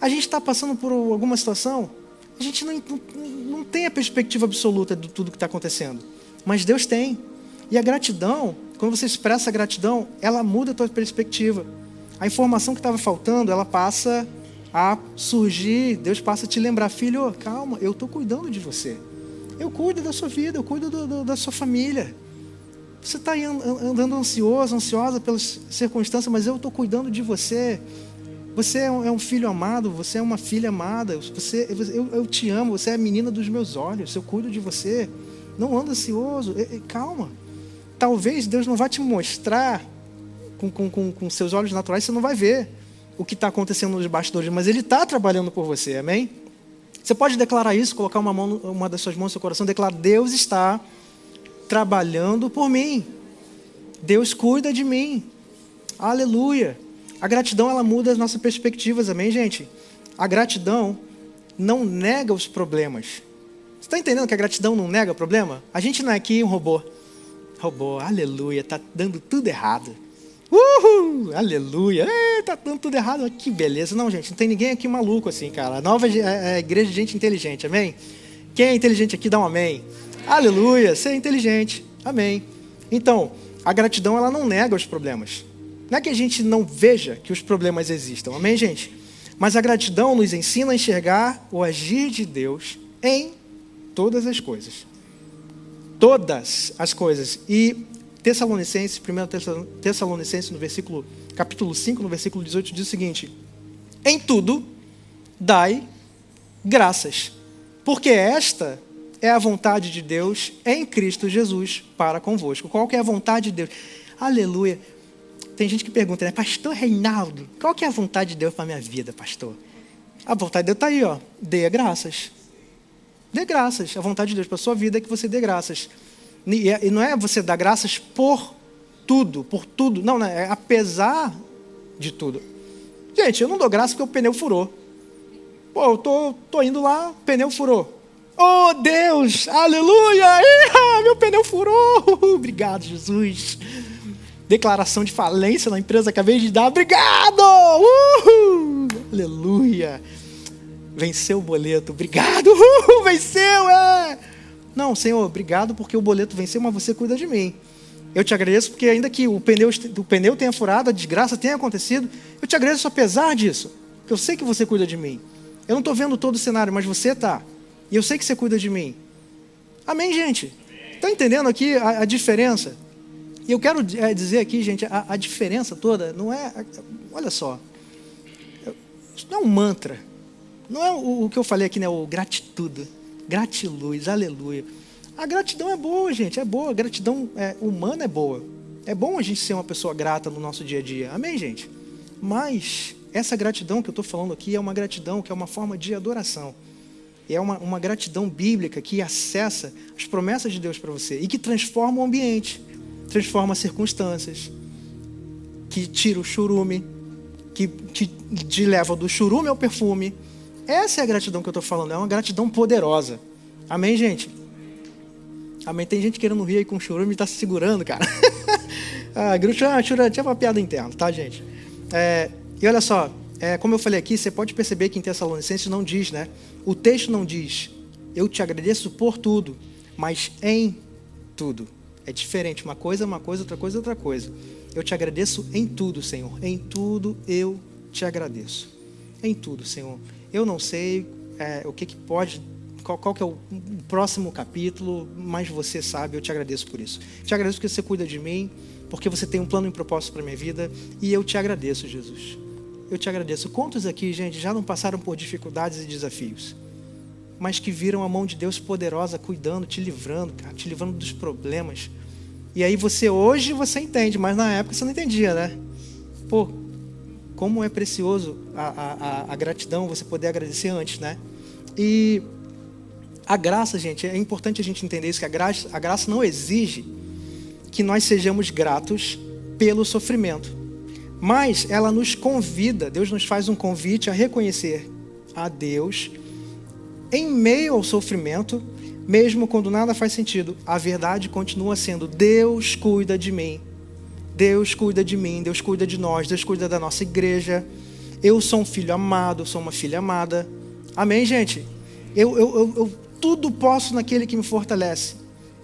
a gente está passando por alguma situação, a gente não tem a perspectiva absoluta de tudo que está acontecendo. Mas Deus tem. E a gratidão, quando você expressa a gratidão, ela muda a tua perspectiva. A informação que estava faltando, ela passa a surgir. Deus passa a te lembrar: filho, calma, eu estou cuidando de você. Eu cuido da sua vida, eu cuido da sua família. Você está aí andando ansioso, ansiosa pelas circunstâncias, mas eu estou cuidando de você. Você é um filho amado, você é uma filha amada, eu te amo, você é a menina dos meus olhos, eu cuido de você. Não anda ansioso, calma. Talvez Deus não vai te mostrar com seus olhos naturais, você não vai ver o que está acontecendo nos bastidores, mas Ele está trabalhando por você, amém? Você pode declarar isso, colocar uma das suas mãos no seu coração, declarar: Deus está trabalhando por mim. Deus cuida de mim. Aleluia. A gratidão, ela muda as nossas perspectivas, amém, gente? A gratidão não nega os problemas. Você está entendendo que a gratidão não nega o problema? A gente não é aqui um robô. Aleluia, está dando tudo errado. Aleluia, está dando tudo errado. Que beleza. Não, gente, não tem ninguém aqui maluco assim, cara. A nova igreja de gente inteligente, amém? Quem é inteligente aqui, dá um amém. Aleluia, você é inteligente, amém. Então, a gratidão, ela não nega os problemas. Não é que a gente não veja que os problemas existam, amém, gente? Mas a gratidão nos ensina a enxergar o agir de Deus em todas as coisas. Todas as coisas. E Tessalonicenses, 1 Tessalonicenses, no capítulo 5, no versículo 18, diz o seguinte: em tudo dai graças, porque esta é a vontade de Deus em Cristo Jesus para convosco. Qual que é a vontade de Deus? Aleluia. Tem gente que pergunta, né? Pastor Reinaldo, qual que é a vontade de Deus para a minha vida, pastor? A vontade de Deus está aí, ó. Dê graças. Dê graças. A vontade de Deus para a sua vida é que você dê graças. E não é você dar graças por tudo. Não, né? É apesar de tudo. Gente, eu não dou graça porque o pneu furou. Pô, eu tô indo lá, o pneu furou. Oh, Deus, aleluia, meu pneu furou. Obrigado, Jesus. Declaração de falência na empresa, acabei de dar. Obrigado! Aleluia. Venceu o boleto. Obrigado. Venceu, Não, Senhor, obrigado porque o boleto venceu, mas você cuida de mim. Eu te agradeço porque ainda que o pneu tenha furado, a desgraça tenha acontecido, eu te agradeço apesar disso. Porque eu sei que você cuida de mim. Eu não estou vendo todo o cenário, mas você está. E eu sei que você cuida de mim. Amém, gente? Está entendendo aqui a diferença? E eu quero dizer aqui, gente, a diferença toda não é... Olha só. Isso não é um mantra. Não é o que eu falei aqui, né? O gratitude. Gratiluz, aleluia. A gratidão é boa, gente. É boa. A gratidão humana é boa. É bom a gente ser uma pessoa grata no nosso dia a dia. Amém, gente? Mas essa gratidão que eu estou falando aqui é uma gratidão que é uma forma de adoração. É uma gratidão bíblica que acessa as promessas de Deus para você e que transforma o ambiente, transforma as circunstâncias, que tira o churume, que te leva do churume ao perfume. Essa é a gratidão que eu estou falando, é uma gratidão poderosa. Amém, gente? Amém. Tem gente querendo rir aí com churume e está se segurando, cara. Tinha uma piada interna, tá, gente? E olha só, como eu falei aqui, você pode perceber que em Tessalonicenses não diz, né? O texto não diz, eu te agradeço por tudo, mas em tudo. É diferente, uma coisa, outra coisa, outra coisa. Eu te agradeço em tudo, Senhor. Em tudo eu te agradeço. Em tudo, Senhor. Eu não sei o que pode, qual que é o próximo capítulo, mas você sabe, eu te agradeço por isso. Te agradeço porque você cuida de mim, porque você tem um plano e propósito para a minha vida, e eu te agradeço, Jesus. Eu te agradeço. Quantos aqui, gente, já não passaram por dificuldades e desafios, mas que viram a mão de Deus poderosa cuidando, te livrando, cara, te livrando dos problemas. E aí hoje você entende, mas na época você não entendia, né? Pô, como é precioso a gratidão, você poder agradecer antes, né? E a graça, gente, é importante a gente entender isso, que a graça não exige que nós sejamos gratos pelo sofrimento. Mas ela nos convida, Deus nos faz um convite a reconhecer a Deus em meio ao sofrimento, mesmo quando nada faz sentido. A verdade continua sendo, Deus cuida de mim. Deus cuida de mim, Deus cuida de nós, Deus cuida da nossa igreja. Eu sou um filho amado, sou uma filha amada. Amém, gente? Eu tudo posso naquele que me fortalece.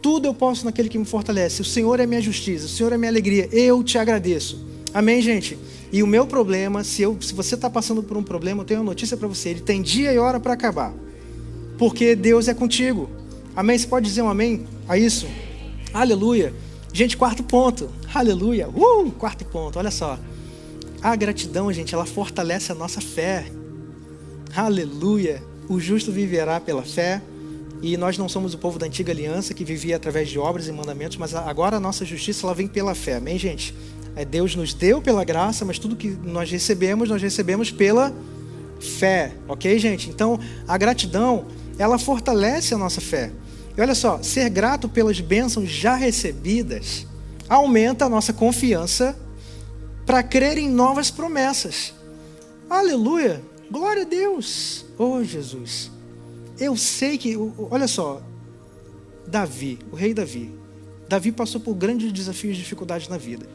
Tudo eu posso naquele que me fortalece. O Senhor é minha justiça, o Senhor é minha alegria. Eu te agradeço. Amém, gente? E o meu problema, se você está passando por um problema, eu tenho uma notícia para você. Ele tem dia e hora para acabar. Porque Deus é contigo. Amém? Você pode dizer um amém a isso? Aleluia. Gente, quarto ponto. Aleluia. Quarto ponto, olha só. A gratidão, gente, ela fortalece a nossa fé. Aleluia! O justo viverá pela fé. E nós não somos o povo da antiga aliança que vivia através de obras e mandamentos, mas agora a nossa justiça ela vem pela fé. Amém, gente? Deus nos deu pela graça, mas tudo que nós recebemos pela fé. Ok, gente? Então, a gratidão, ela fortalece a nossa fé. E olha só, ser grato pelas bênçãos já recebidas aumenta a nossa confiança para crer em novas promessas. Aleluia! Glória a Deus! Oh, Jesus! Eu sei que, olha só, Davi, o rei Davi passou por grandes desafios e dificuldades na vida.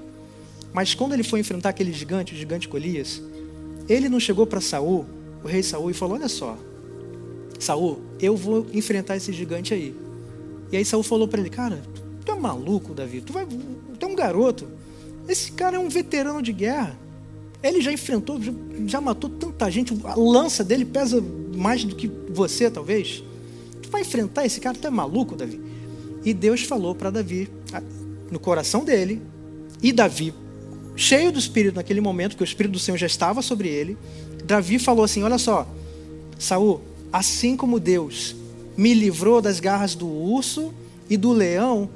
Mas quando ele foi enfrentar aquele gigante, o gigante Golias, ele não chegou para Saul, o rei Saul, e falou: olha só, Saul, eu vou enfrentar esse gigante aí. E aí Saul falou para ele: cara, tu é maluco, Davi, tu é um garoto, esse cara é um veterano de guerra, ele já enfrentou, já matou tanta gente, a lança dele pesa mais do que você, talvez. Tu vai enfrentar esse cara, tu é maluco, Davi? E Deus falou para Davi, no coração dele, e Davi, cheio do Espírito naquele momento, que o Espírito do Senhor já estava sobre ele, Davi falou assim: olha só, Saul, assim como Deus me livrou das garras do urso e do leão,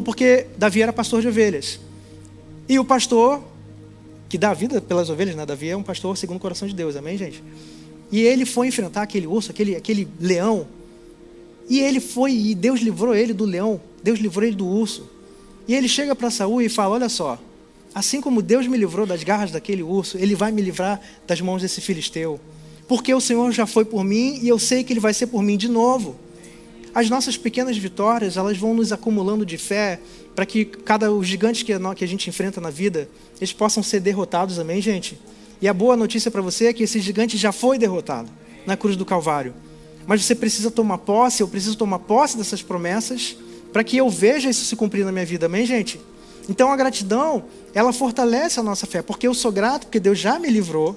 porque Davi era pastor de ovelhas, e o pastor que dá a vida pelas ovelhas, né? Davi é um pastor segundo o coração de Deus, amém, gente? E ele foi enfrentar aquele urso, aquele leão, e Deus livrou ele do leão, Deus livrou ele do urso. E ele chega para Saul e fala: olha só, assim como Deus me livrou das garras daquele urso, Ele vai me livrar das mãos desse filisteu, porque o Senhor já foi por mim e eu sei que Ele vai ser por mim de novo. As nossas pequenas vitórias, elas vão nos acumulando de fé, para que os gigantes que a gente enfrenta na vida, eles possam ser derrotados, amém, gente? E a boa notícia para você é que esse gigante já foi derrotado na cruz do Calvário. Mas você precisa tomar posse, eu preciso tomar posse dessas promessas, para que eu veja isso se cumprir na minha vida, amém, gente? Então a gratidão, ela fortalece a nossa fé, porque eu sou grato, porque Deus já me livrou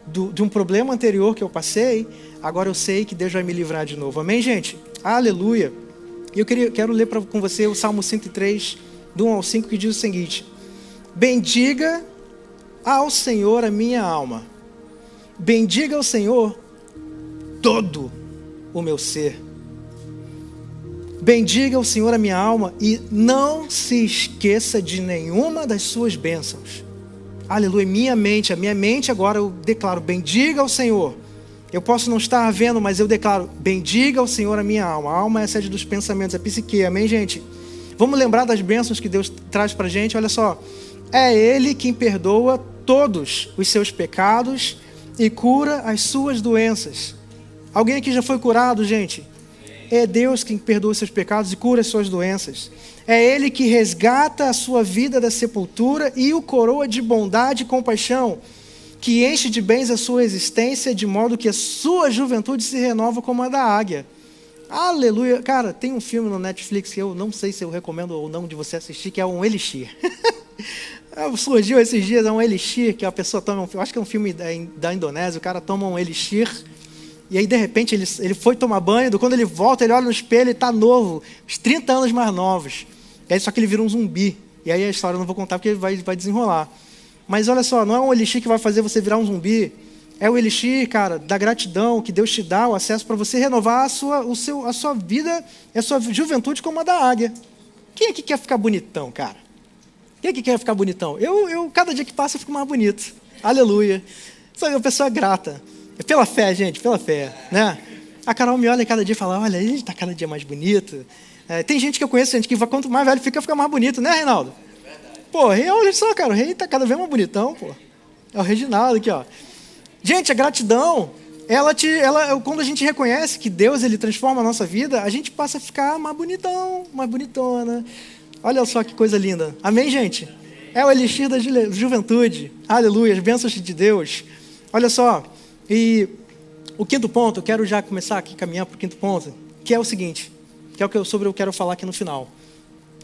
de um problema anterior que eu passei, agora eu sei que Deus vai me livrar de novo, amém, gente? Aleluia! E eu quero ler com você o Salmo 103, do 1 ao 5, que diz o seguinte: bendiga ao Senhor a minha alma, bendiga ao Senhor todo o meu ser. Bendiga o Senhor a minha alma e não se esqueça de nenhuma das suas bênçãos. Aleluia, a minha mente agora eu declaro: bendiga ao Senhor. Eu posso não estar vendo, mas eu declaro: bendiga ao Senhor a minha alma. A alma é a sede dos pensamentos, é psique, amém, gente? Vamos lembrar das bênçãos que Deus traz pra gente, olha só. É Ele quem perdoa todos os seus pecados e cura as suas doenças. Alguém aqui já foi curado, gente? É Deus quem perdoa os seus pecados e cura as suas doenças. É Ele que resgata a sua vida da sepultura e o coroa de bondade e compaixão, que enche de bens a sua existência, de modo que a sua juventude se renova como a da águia. Aleluia. Cara, tem um filme no Netflix que eu não sei se eu recomendo ou não de você assistir, que é um Elixir. Surgiu esses dias, é um Elixir, que a pessoa toma, eu acho que é um filme da Indonésia, o cara toma um Elixir, e aí de repente ele foi tomar banho, quando ele volta, ele olha no espelho e está novo, uns 30 anos mais novos. E aí só que ele vira um zumbi. E aí a história eu não vou contar porque vai desenrolar. Mas olha só, não é um elixir que vai fazer você virar um zumbi. É o elixir, cara, da gratidão, que Deus te dá o acesso para você renovar a sua vida, a sua juventude como a da águia. Quem aqui quer ficar bonitão, cara? Quem aqui quer ficar bonitão? Eu cada dia que passa, eu fico mais bonito. Aleluia. Sou uma pessoa grata. É pela fé, gente, pela fé, né? A Carol me olha cada dia e fala: olha, ele está cada dia mais bonito. Tem gente que eu conheço, gente, que quanto mais velho fica mais bonito, né, Reinaldo? Pô, olha só, cara, o rei está cada vez mais bonitão, pô. É o Reginaldo aqui, ó. Gente, a gratidão, quando a gente reconhece que Deus, Ele transforma a nossa vida, a gente passa a ficar mais bonitão, mais bonitona. Olha só que coisa linda. Amém, gente? É o elixir da juventude. Aleluia, as bênçãos de Deus. Olha só, e o quinto ponto, eu quero já começar aqui a caminhar para o quinto ponto, que é o seguinte, que é o que eu quero falar aqui no final.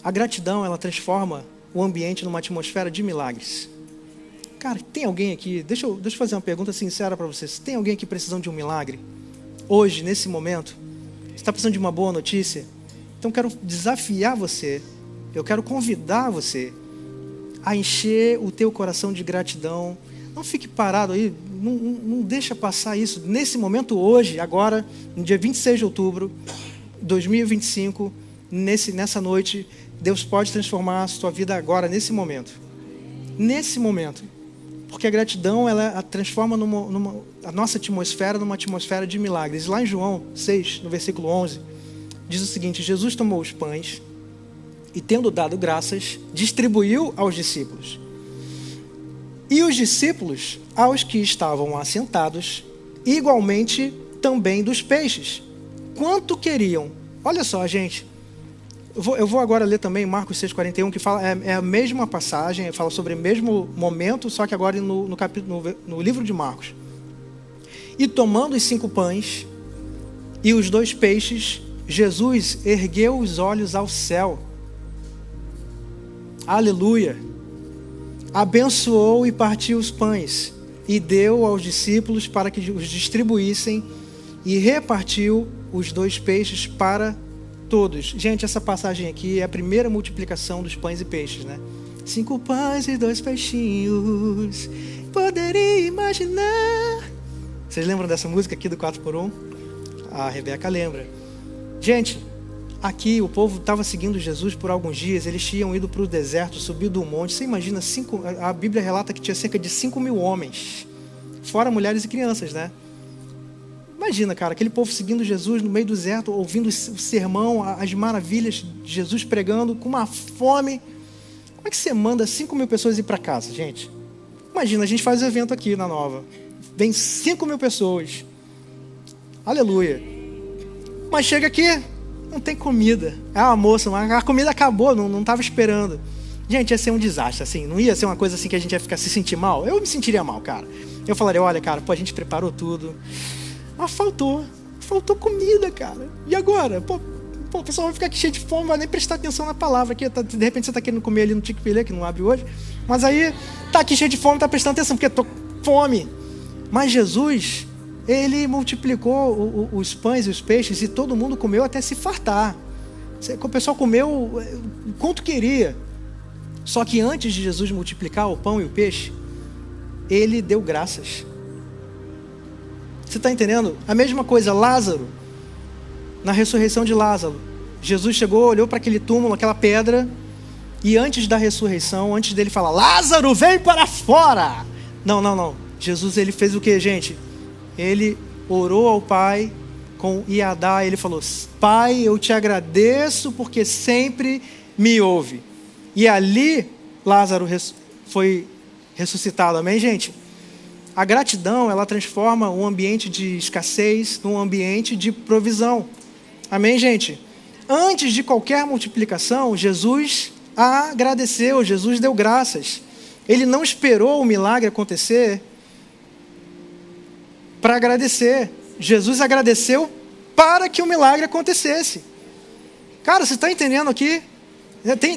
A gratidão, ela transforma o ambiente numa atmosfera de milagres. Cara, tem alguém aqui, deixa eu fazer uma pergunta sincera para vocês. Tem alguém aqui precisando de um milagre? Hoje, nesse momento? Você está precisando de uma boa notícia? Então eu quero desafiar você, eu quero convidar você a encher o teu coração de gratidão. Não fique parado aí, não deixa passar isso. Nesse momento hoje, agora, no dia 26 de outubro de 2025, nessa noite, Deus pode transformar a sua vida agora, nesse momento. Nesse momento. Porque a gratidão, ela transforma a nossa atmosfera numa atmosfera de milagres. Lá em João 6, no versículo 11, diz o seguinte: Jesus tomou os pães e, tendo dado graças, distribuiu aos discípulos. E os discípulos, aos que estavam assentados, igualmente também dos peixes, quanto queriam. Olha só, gente, eu vou agora ler também Marcos 6,41, que fala, é a mesma passagem, fala sobre o mesmo momento, só que agora no livro de Marcos. E tomando os 5 pães e os 2 peixes, Jesus ergueu os olhos ao céu. Aleluia! Abençoou e partiu os pães e deu aos discípulos para que os distribuíssem, e repartiu os 2 peixes para todos. Gente, essa passagem aqui é a primeira multiplicação dos pães e peixes, né? 5 pães e 2 peixinhos, poderia imaginar. Vocês lembram dessa música aqui do 4x1? A Rebeca lembra. Gente, aqui o povo estava seguindo Jesus por alguns dias. Eles tinham ido para o deserto, subido do monte. Você imagina, a Bíblia relata que tinha cerca de 5.000 homens, fora mulheres e crianças, né? Imagina, cara, aquele povo seguindo Jesus no meio do deserto, ouvindo o sermão, as maravilhas de Jesus pregando, com uma fome. Como é que você manda 5.000 pessoas ir para casa, gente? Imagina, a gente faz o evento aqui na Nova. Vem 5.000 pessoas. Aleluia. Mas chega aqui, não tem comida. É uma moça, a comida acabou, não estava esperando. Gente, ia ser um desastre, assim. Não ia ser uma coisa assim que a gente ia ficar se sentir mal. Eu me sentiria mal, cara. Eu falaria, olha, cara, a gente preparou tudo, mas faltou comida, cara. E agora? O pessoal vai ficar aqui cheio de fome, não vai nem prestar atenção na palavra. Aqui, de repente você está querendo comer ali no Chick-fil-A, que não abre hoje. Mas aí, tá aqui cheio de fome, tá prestando atenção, porque tô com fome. Mas Jesus, ele multiplicou os pães e os peixes e todo mundo comeu até se fartar. O pessoal comeu o quanto queria. Só que antes de Jesus multiplicar o pão e o peixe, ele deu graças. Você está entendendo? A mesma coisa, Lázaro, na ressurreição de Lázaro. Jesus chegou, olhou para aquele túmulo, aquela pedra, e antes da ressurreição, antes dele falar, Lázaro, vem para fora! Não. Jesus, ele fez o que, gente? Ele orou ao Pai com Iadá, ele falou, Pai, eu te agradeço porque sempre me ouve. E ali, Lázaro foi ressuscitado, amém, gente? A gratidão, ela transforma um ambiente de escassez num ambiente de provisão. Amém, gente? Antes de qualquer multiplicação, Jesus agradeceu, Jesus deu graças. Ele não esperou o milagre acontecer para agradecer. Jesus agradeceu para que o milagre acontecesse. Cara, você está entendendo aqui?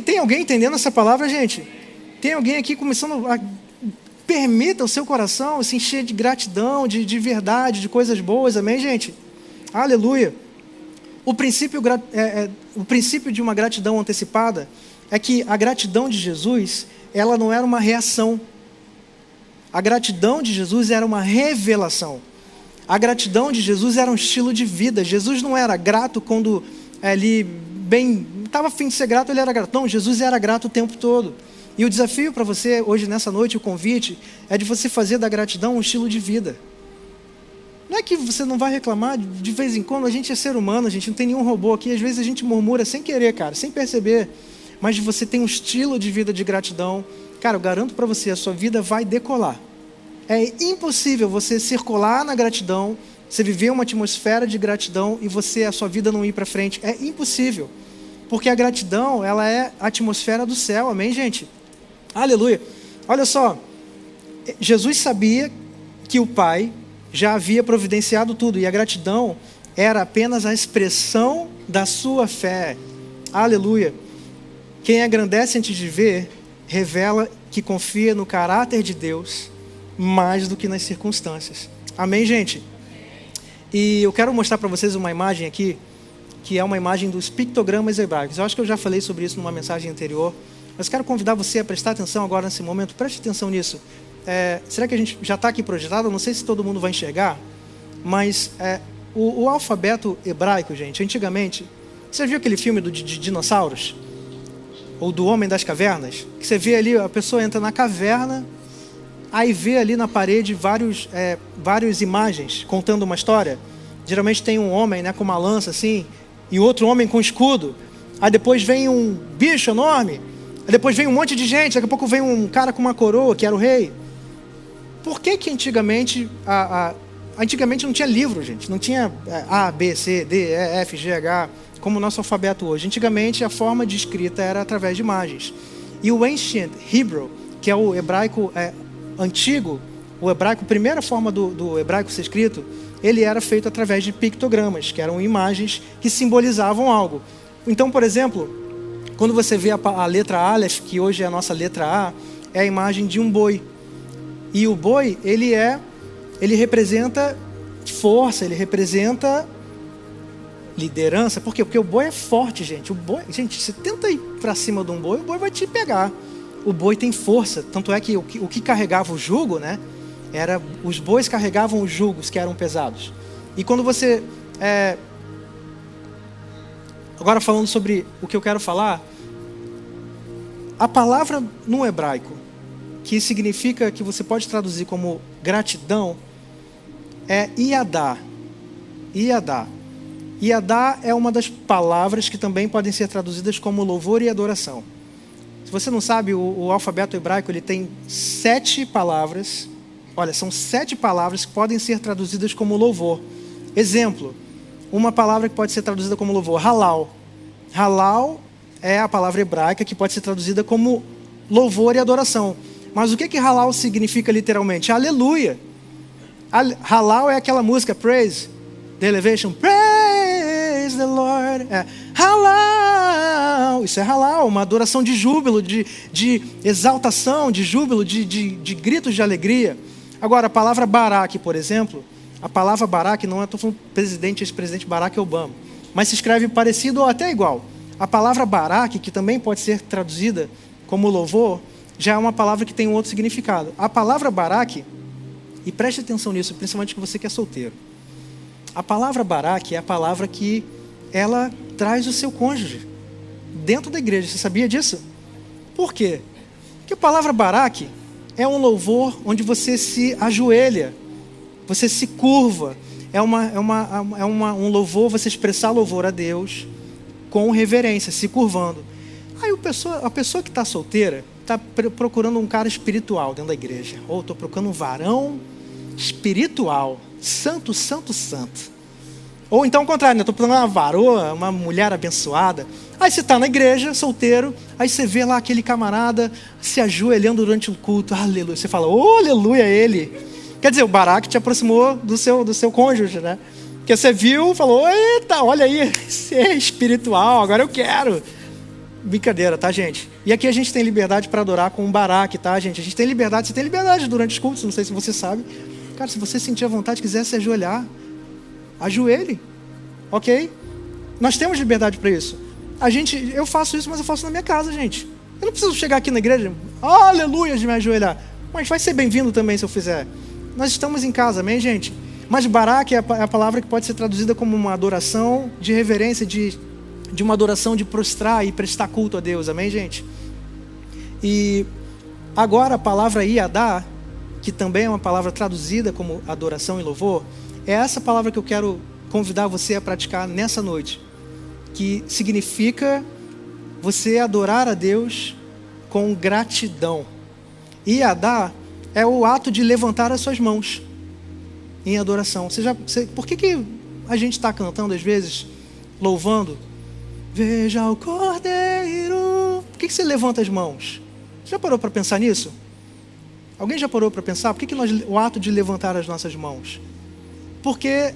Tem alguém entendendo essa palavra, gente? Tem alguém aqui começando a... Permita o seu coração se encher de gratidão, de verdade, de coisas boas, amém, gente? Aleluia. O princípio de uma gratidão antecipada é que a gratidão de Jesus, ela não era uma reação. A gratidão de Jesus era uma revelação. A gratidão de Jesus era um estilo de vida. Jesus não era grato quando ele estava a fim de ser grato, ele era grato. Não, Jesus era grato o tempo todo. E o desafio para você, hoje, nessa noite, o convite, é de você fazer da gratidão um estilo de vida. Não é que você não vai reclamar de vez em quando, a gente é ser humano, a gente não tem nenhum robô aqui, às vezes a gente murmura sem querer, cara, sem perceber. Mas de você tem um estilo de vida de gratidão, cara, eu garanto para você, a sua vida vai decolar. É impossível você circular na gratidão, você viver uma atmosfera de gratidão e a sua vida não ir para frente. É impossível. Porque a gratidão, ela é a atmosfera do céu, amém, gente? Aleluia. Olha só, Jesus sabia que o Pai já havia providenciado tudo, e a gratidão era apenas a expressão da sua fé. Aleluia. Quem agradece antes de ver, revela que confia no caráter de Deus mais do que nas circunstâncias. Amém, gente? E eu quero mostrar para vocês uma imagem aqui, que é uma imagem dos pictogramas hebraicos. Eu acho que eu já falei sobre isso numa mensagem anterior, Mas quero convidar você a prestar atenção agora nesse momento. Preste atenção nisso. Será que a gente já está aqui projetado? Eu não sei se todo mundo vai enxergar, mas o alfabeto hebraico, gente, antigamente... Você viu aquele filme de dinossauros? Ou do Homem das Cavernas? Que você vê ali, a pessoa entra na caverna, aí vê ali na parede várias imagens contando uma história. Geralmente tem um homem, né, com uma lança assim, e outro homem com escudo. Aí depois vem um bicho enorme. Aí depois vem um monte de gente. Daqui a pouco vem um cara com uma coroa, que era o rei. Por que antigamente... Antigamente não tinha livro, gente. Não tinha A, B, C, D, E, F, G, H, como o nosso alfabeto hoje. Antigamente a forma de escrita era através de imagens. E o Ancient Hebrew, que é o hebraico antigo, o hebraico, a primeira forma do hebraico ser escrito, ele era feito através de pictogramas, que eram imagens que simbolizavam algo. Então, por exemplo, quando você vê a letra Aleph, que hoje é a nossa letra A, é a imagem de um boi. E o boi, ele representa força, ele representa liderança. Por quê? Porque o boi é forte, gente. Gente, você tenta ir para cima de um boi, o boi vai te pegar. O boi tem força. Tanto é que o que carregava o jugo, né? Os bois carregavam os jugos que eram pesados. E quando você... Agora falando sobre o que eu quero falar, a palavra no hebraico, que significa, que você pode traduzir como gratidão, é iadá. Iadá. Iadá é uma das palavras que também podem ser traduzidas como louvor e adoração. Se você não sabe, o alfabeto hebraico ele tem 7 palavras. Olha, são 7 palavras que podem ser traduzidas como louvor. Exemplo, uma palavra que pode ser traduzida como louvor, halal. Halal é a palavra hebraica que pode ser traduzida como louvor e adoração. Mas o que halal significa literalmente? Aleluia. Halal é aquela música, Praise the Elevation, Praise the Lord. Halal. Isso é halal, uma adoração de júbilo, de exaltação, de júbilo, de gritos de alegria. Agora, a palavra Barak, por exemplo, a palavra Barak não é, estou falando presidente, ex-presidente Barack Obama, mas se escreve parecido ou até igual. A palavra Barak, que também pode ser traduzida como louvor, já é uma palavra que tem um outro significado. A palavra Barak, e preste atenção nisso, principalmente que você que é solteiro. A palavra Barak é a palavra que ela traz o seu cônjuge dentro da igreja. Você sabia disso? Por quê? Porque a palavra Barak é um louvor onde você se ajoelha, você se curva. É um louvor, você expressar louvor a Deus com reverência, se curvando. Aí a pessoa que está solteira está procurando um cara espiritual dentro da igreja. Ou estou procurando um varão espiritual, santo, santo, santo. Ou então ao contrário, né? Estou procurando uma varoa, uma mulher abençoada. Aí você está na igreja, solteiro, aí você vê lá aquele camarada se ajoelhando durante o culto. Aleluia. Você fala, oh, aleluia, ele. Quer dizer, o Barak te aproximou do seu cônjuge, né? Porque você viu, falou, eita, olha aí, esse é espiritual, agora eu quero. Brincadeira, tá, gente? E aqui a gente tem liberdade para adorar com um Barak, tá, gente? A gente tem liberdade, você tem liberdade durante os cultos, não sei se você sabe. Cara, se você sentir a vontade, quiser se ajoelhar, ajoelhe, ok? Nós temos liberdade para isso. Eu faço isso, mas eu faço na minha casa, gente. Eu não preciso chegar aqui na igreja, aleluia, de me ajoelhar. Mas vai ser bem-vindo também se eu fizer. Nós estamos em casa, amém, gente? Mas Barak é a palavra que pode ser traduzida como uma adoração de reverência, de uma adoração de prostrar e prestar culto a Deus, amém, gente? E agora a palavra Iadá, que também é uma palavra traduzida como adoração e louvor, é essa palavra que eu quero convidar você a praticar nessa noite, que significa você adorar a Deus com gratidão. Iadá é o ato de levantar as suas mãos em adoração. Por que a gente está cantando às vezes, louvando? Veja o Cordeiro. Por que você levanta as mãos? Você já parou para pensar nisso? Alguém já parou para pensar? Por que o ato de levantar as nossas mãos? Porque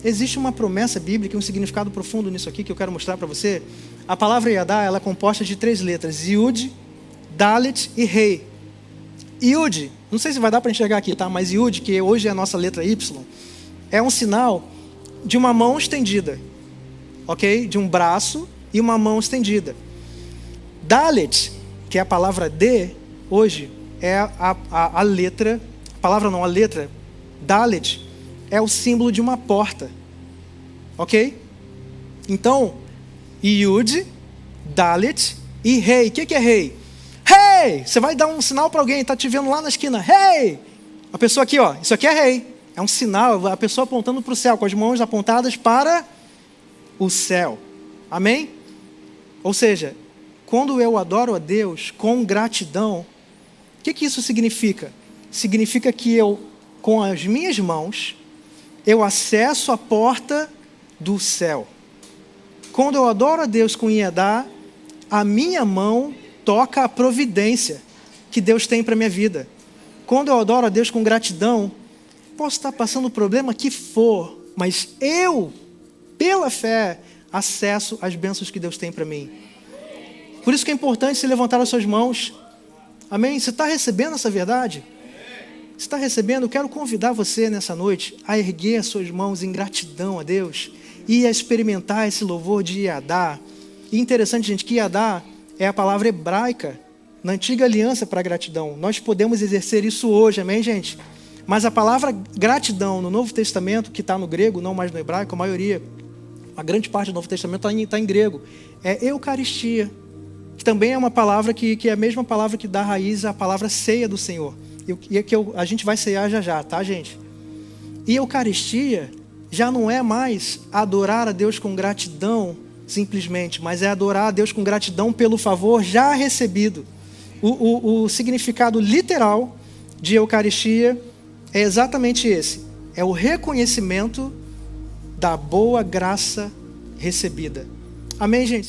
existe uma promessa bíblica, um significado profundo nisso aqui que eu quero mostrar para você. A palavra Yadá, ela é composta de 3 letras: Yud, Dalet e Rei. Yud, não sei se vai dar para enxergar aqui, tá? Mas Yud, que hoje é a nossa letra Y, é um sinal de uma mão estendida, ok? De um braço e uma mão estendida. Dalet que é a palavra D, hoje, é a letra, a letra, Dalet, é o símbolo de uma porta. Ok? Então, Yud, Dalet e Rei. O que é Rei? Rei! Você vai dar um sinal para alguém, está te vendo lá na esquina. Rei! A pessoa aqui, ó, isso aqui é Rei. É um sinal, a pessoa apontando para o céu, com as mãos apontadas para o céu. Amém? Ou seja, quando eu adoro a Deus com gratidão, o que isso significa? Significa que eu, com as minhas mãos, eu acesso a porta do céu. Quando eu adoro a Deus com Iedá, a minha mão toca a providência que Deus tem para a minha vida. Quando eu adoro a Deus com gratidão, posso estar passando o problema que for, mas eu, pela fé, acesso às bênçãos que Deus tem para mim. Por isso que é importante se levantar as suas mãos. Amém? Você está recebendo essa verdade? Você está recebendo? Eu quero convidar você nessa noite a erguer as suas mãos em gratidão a Deus e a experimentar esse louvor de Iedá. E interessante, gente, que Iedá é a palavra hebraica na antiga aliança para gratidão. Nós podemos exercer isso hoje, amém, gente? Mas a palavra gratidão no Novo Testamento, que está no grego, não mais no hebraico, a maioria, a grande parte do Novo Testamento está em grego, é Eucaristia, que também é uma palavra que é a mesma palavra que dá raiz à palavra ceia do Senhor. E que a gente vai ceiar já, tá, gente? E Eucaristia já não é mais adorar a Deus com gratidão, simplesmente, mas é adorar a Deus com gratidão pelo favor já recebido. O significado literal de Eucaristia é exatamente esse. É o reconhecimento da boa graça recebida. Amém, gente?